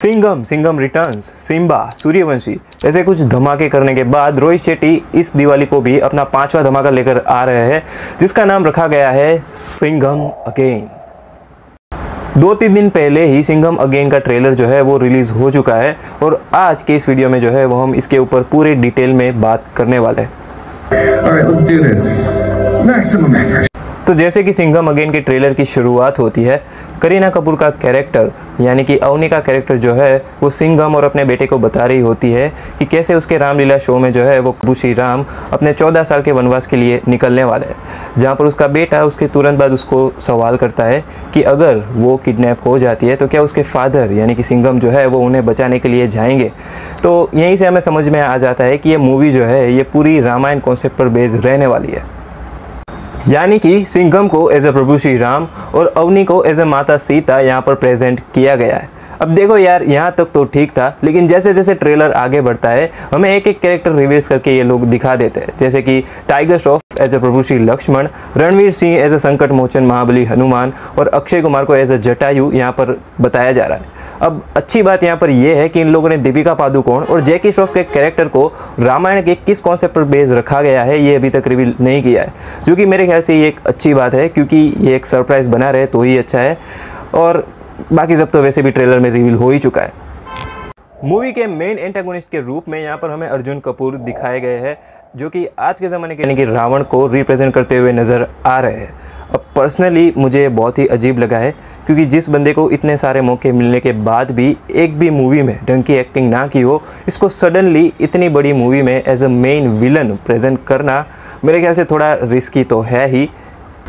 Singham returns, Simba, Suryavanshi ऐसे कुछ धमाके करने के बाद रोहित शेट्टी इस दिवाली को भी अपना 5वां धमाका लेकर आ रहे हैं, जिसका नाम रखा गया है सिंघम अगेन। 2-3 दिन पहले ही सिंघम अगेन का ट्रेलर जो है वो रिलीज हो चुका है और आज के इस वीडियो में जो है वो हम इसके ऊपर पूरे डिटेल में बात करने वाले हैं। तो जैसे कि सिंघम अगेन के ट्रेलर की शुरुआत होती है, करीना कपूर का कैरेक्टर यानी कि अवनी का कैरेक्टर जो है वो सिंघम और अपने बेटे को बता रही होती है कि कैसे उसके रामलीला शो में जो है वो प्रभु श्री राम अपने 14 साल के वनवास के लिए निकलने वाले हैं, जहाँ पर उसका बेटा उसके तुरंत बाद उसको सवाल करता है कि अगर वो किडनैप हो जाती है तो क्या उसके फादर यानी कि सिंघम जो है वो उन्हें बचाने के लिए जाएंगे। तो यहीं से हमें समझ में आ जाता है कि ये मूवी जो है ये पूरी रामायण कॉन्सेप्ट पर बेस्ड रहने वाली है, यानी कि सिंघम को एज ए प्रभु श्री राम और अवनी को एज ए माता सीता यहाँ पर प्रेजेंट किया गया है। अब देखो यार, यहाँ तक तो ठीक था, लेकिन जैसे जैसे ट्रेलर आगे बढ़ता है हमें एक एक कैरेक्टर रिवील्स करके ये लोग दिखा देते हैं, जैसे कि टाइगर श्रॉफ एज ए प्रभु श्री लक्ष्मण, रणवीर सिंह एज ए संकट मोचन महाबली हनुमान और अक्षय कुमार को एज ए जटायु यहाँ पर बताया जा रहा है। अब अच्छी बात यहाँ पर यह है कि इन लोगों ने दीपिका पादुकोण और जैकी श्रॉफ के कैरेक्टर को रामायण के किस कॉन्सेप्ट पर बेस रखा गया है ये अभी तक रिवील नहीं किया है, जो कि मेरे ख्याल से ये एक अच्छी बात है, क्योंकि ये एक सरप्राइज बना रहे तो ही अच्छा है। और बाकी सब तो वैसे भी ट्रेलर में रिवील हो ही चुका है। मूवी के मेन एंटागोनिस्ट के रूप में यहाँ पर हमें अर्जुन कपूर दिखाए गए हैं, जो कि आज के ज़माने के यानी कि रावण को रिप्रेजेंट करते हुए नज़र आ रहे हैं। अब पर्सनली मुझे बहुत ही अजीब लगा है, क्योंकि जिस बंदे को इतने सारे मौके मिलने के बाद भी एक भी मूवी में ढंग की एक्टिंग ना की हो, इसको सडनली इतनी बड़ी मूवी में as a main villain present करना मेरे ख्याल से थोड़ा रिस्की तो है ही।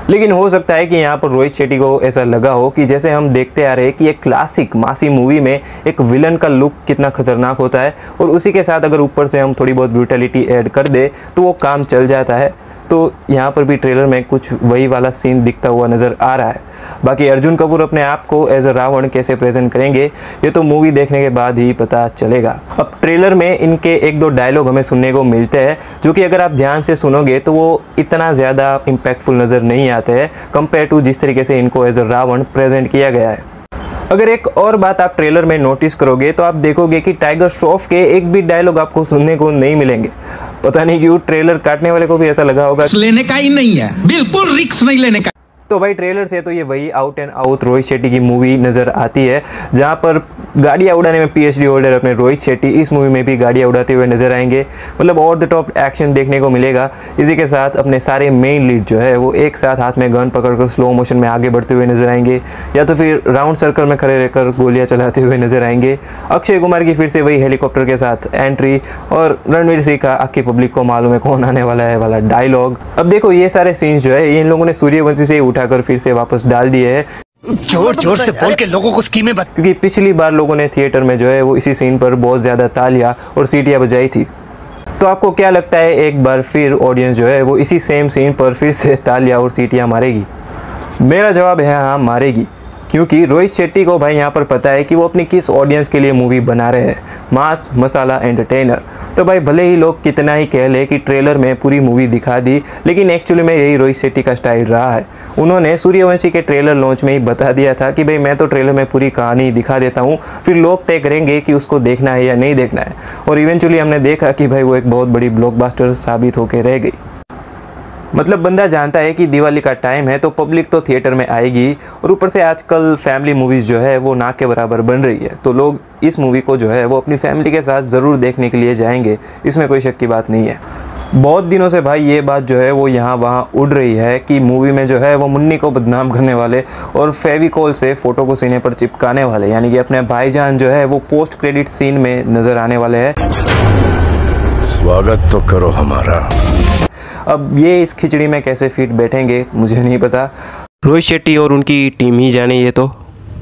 लेकिन हो सकता है कि यहाँ पर रोहित शेट्टी को ऐसा लगा हो कि जैसे हम देखते आ रहे हैं कि एक क्लासिक मासी मूवी में एक विलन का लुक कितना खतरनाक होता है, और उसी के साथ अगर ऊपर से हम थोड़ी बहुत ब्रूटैलिटी ऐड कर दे तो वो काम चल जाता है। तो यहाँ पर भी ट्रेलर में कुछ वही वाला सीन दिखता हुआ नज़र आ रहा है। बाकी अर्जुन कपूर अपने आप को एज अ रावण कैसे प्रेजेंट करेंगे ये तो मूवी देखने के बाद ही पता चलेगा। अब ट्रेलर में इनके 1-2 डायलॉग हमें सुनने को मिलते हैं, जो कि अगर आप ध्यान से सुनोगे तो वो इतना ज़्यादा इम्पैक्टफुल नज़र नहीं आते हैं कंपेयर टू जिस तरीके से इनको एज अ रावण प्रेजेंट किया गया है। अगर एक और बात आप ट्रेलर में नोटिस करोगे तो आप देखोगे कि टाइगर श्रॉफ के एक भी डायलॉग आपको सुनने को नहीं मिलेंगे। पता नहीं क्यों ट्रेलर काटने वाले को भी ऐसा लगा होगा लेने का ही नहीं है, बिल्कुल रिस्क नहीं लेने का। तो भाई ट्रेलर से तो ये वही out and out Rohit Shetty की मूवी नज़र आती है, जहाँ पर गाड़ियाँ उड़ाने में पीएचडी होल्डर अपने रोहित शेट्टी इस मूवी में भी गाड़ियाँ उड़ाते हुए नजर आएंगे। मतलब ओवर द टॉप एक्शन देखने को मिलेगा। इसी के साथ अपने सारे मेन लीड जो है वो एक साथ हाथ में गन पकड़कर स्लो मोशन में आगे बढ़ते हुए नजर आएंगे, या तो फिर राउंड सर्कल में खड़े रहकर गोलियाँ चलाते हुए नजर आएंगे। अक्षय कुमार की फिर से वही हेलीकॉप्टर के साथ एंट्री, और रणवीर सिंह का आखिर पब्लिक को मालूम है कौन आने वाला है वाला डायलॉग। अब देखो ये सारे सीन्स जो है इन लोगों ने सूर्यवंशी से उठाकर फिर से वापस डाल दिए है, जोर जोर से बोल के लोगों को स्कीमें क्योंकि पिछली बार लोगों ने थिएटर में जो है वो इसी सीन पर बहुत ज़्यादा तालियां और सीटियां बजाई थी। तो आपको क्या लगता है एक बार फिर ऑडियंस जो है वो इसी सेम सीन पर फिर से तालियां और सीटियां मारेगी? मेरा जवाब है हाँ, मारेगी, क्योंकि रोहित शेट्टी को भाई यहाँ पर पता है कि वो अपनी किस ऑडियंस के लिए मूवी बना रहे हैं, मास मसाला एंटरटेनर। तो भाई भले ही लोग कितना ही कह ले कि ट्रेलर में पूरी मूवी दिखा दी, लेकिन एक्चुअली में यही रोहित शेट्टी का स्टाइल रहा है। उन्होंने सूर्यवंशी के ट्रेलर लॉन्च में ही बता दिया था कि भाई मैं तो ट्रेलर में पूरी कहानी दिखा देता हूँ, फिर लोग तय करेंगे कि उसको देखना है या नहीं देखना है। और इवेंचुअली हमने देखा कि भाई वो एक बहुत बड़ी ब्लॉकबस्टर साबित होकर रह गई। मतलब बंदा जानता है कि दिवाली का टाइम है तो पब्लिक तो थिएटर में आएगी, और ऊपर से आजकल फैमिली मूवीज़ जो है वो ना के बराबर बन रही है, तो लोग इस मूवी को जो है वो अपनी फैमिली के साथ ज़रूर देखने के लिए जाएंगे, इसमें कोई शक की बात नहीं है। बहुत दिनों से भाई ये बात जो है वो यहाँ वहाँ उड़ रही है कि मूवी में जो है वो मुन्नी को बदनाम करने वाले और फेविकॉल से फ़ोटो को सीने पर चिपकाने वाले, यानी कि अपने भाईजान जो है वो पोस्ट क्रेडिट सीन में नज़र आने वाले हैं। स्वागत तो करो हमारा। अब ये इस खिचड़ी में कैसे फिट बैठेंगे मुझे नहीं पता, रोहित शेट्टी और उनकी टीम ही जाने। ये तो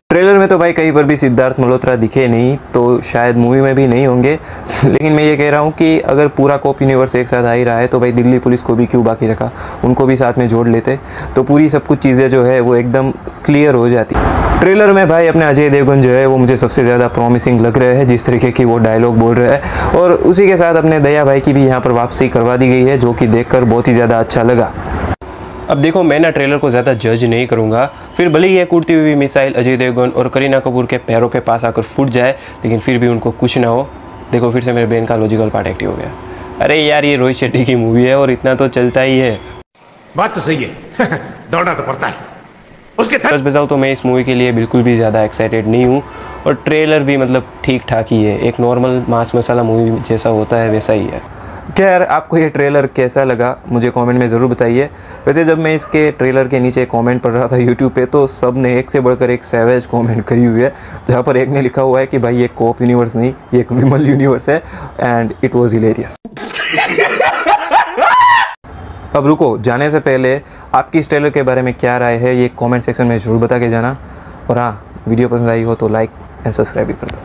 ट्रेलर में तो भाई कहीं पर भी सिद्धार्थ मल्होत्रा दिखे नहीं, तो शायद मूवी में भी नहीं होंगे। लेकिन मैं ये कह रहा हूँ कि अगर पूरा कॉप यूनिवर्स एक साथ आ ही रहा है तो भाई दिल्ली पुलिस को भी क्यों बाकी रखा, उनको भी साथ में जोड़ लेते तो पूरी सब कुछ चीज़ें जो है वो एकदम क्लियर हो जाती। ट्रेलर में भाई अपने अजय देवगन जो है वो मुझे सबसे ज़्यादा प्रॉमिसिंग लग रहे हैं, जिस तरीके की वो डायलॉग बोल रहे हैं, और उसी के साथ अपने दया भाई की भी यहाँ पर वापसी करवा दी गई है, जो कि देखकर बहुत ही ज़्यादा अच्छा लगा। अब देखो, मैं ना ट्रेलर को ज़्यादा जज नहीं करूँगा, फिर भले ही ये उड़ती हुई मिसाइल अजय देवगन और करीना कपूर के पैरों के पास आकर फूट जाए, लेकिन फिर भी उनको कुछ ना हो। देखो, फिर से मेरे ब्रेन का लॉजिकल पार्ट एक्टिव हो गया। अरे यार, ये रोहित शेट्टी की मूवी है और इतना तो चलता ही है। बात तो सही है। दौड़ना तो पड़ता है उसके। सच बताऊँ तो मैं इस मूवी के लिए बिल्कुल भी ज़्यादा एक्साइटेड नहीं हूँ, और ट्रेलर भी मतलब ठीक ठाक ही है, एक नॉर्मल मास मसाला मूवी जैसा होता है वैसा ही है। खैर, आपको ये ट्रेलर कैसा लगा मुझे कमेंट में ज़रूर बताइए। वैसे जब मैं इसके ट्रेलर के नीचे कमेंट पढ़ रहा था यूट्यूब पे, तो सब ने एक से बढ़कर एक सैवेज कमेंट करी हुई है, जहाँ पर एक ने लिखा हुआ है कि भाई ये कोप यूनिवर्स नहीं, ये एक विमल यूनिवर्स है, एंड इट वॉज हिलेरियस। अब रुको, जाने से पहले आपकी इस ट्रेलर के बारे में क्या राय है ये कमेंट सेक्शन में ज़रूर बता के जाना, और हाँ, वीडियो पसंद आई हो तो लाइक एंड सब्सक्राइब भी कर दो।